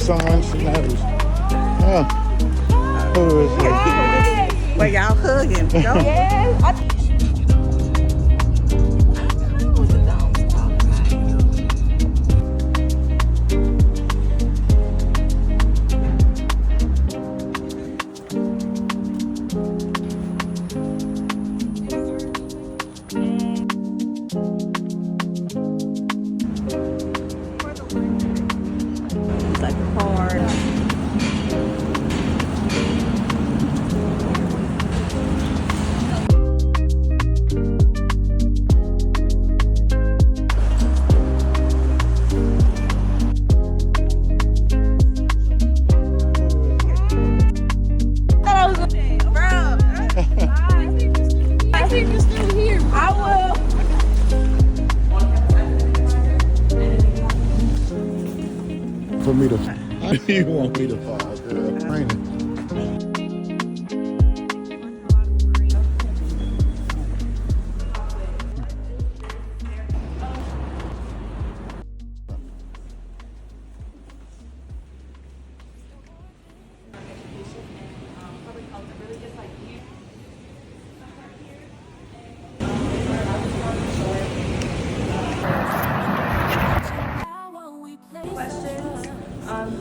someone she knows. Oh, who is it? Well, y'all hugging. Yes. For me to, you want me to fall, girl? Raining.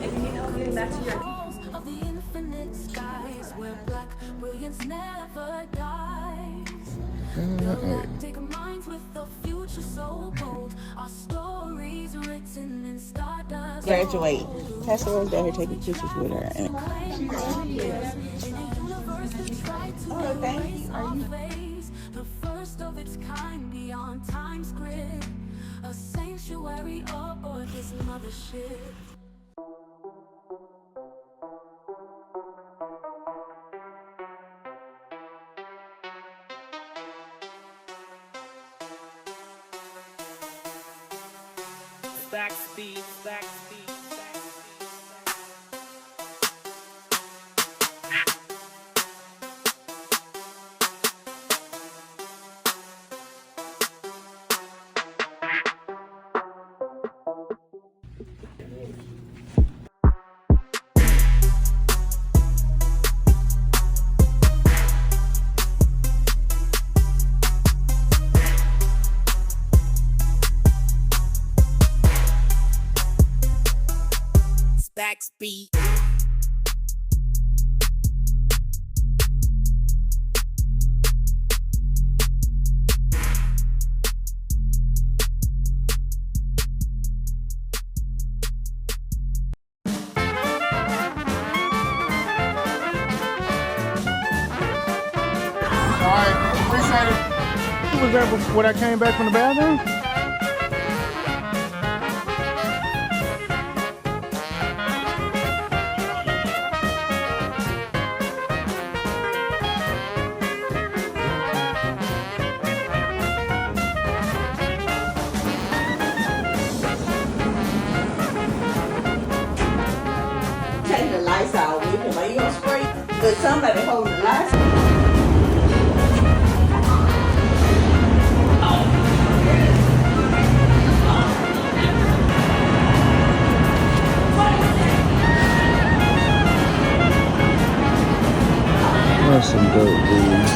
If you need help getting back to your of the infinite skies where black brilliance never dies. Take a mind with the future so bold. Our stories written in stardust. Graduate. Pastor was down here taking pictures with her. And oh, thank you. Are you? The first of its kind beyond time's grid. A sanctuary aboard this mothership. Back speed, back speed, back speed. Back speed. Alright, appreciate it. You was there when I came back from the bathroom? Take the lights out with him. Are you gonna spray? But somebody holding the lights. That's some dope dudes.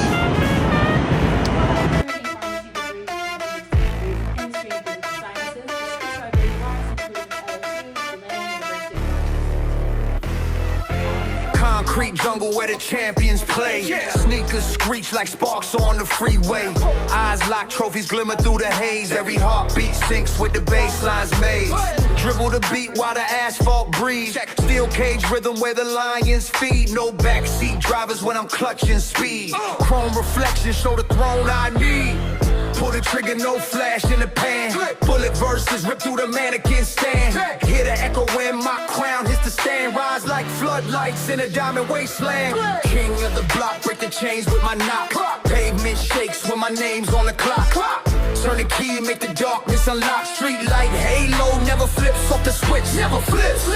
Concrete jungle where the champions play. Sneakers screech like sparks on the freeway. Eyes lock, trophies glimmer through the haze. Every heartbeat sinks with the bassline's maze. Dribble the beat while the asphalt breathes. Steel cage rhythm where the lions feed. No backseat drivers when I'm clutching speed. Chrome reflections show the throne I need. Pull the trigger, no flash in the pan. Bullet verses rip through the mannequin stand. Hear the echo when my crown hits the stand. Rise like floodlights in a diamond wasteland. King of the block, break the chains with my knock. Pavement shakes when my name's on the clock. Turn the key, make the darkness unlock. Street light halo never flips off the switch, never flips.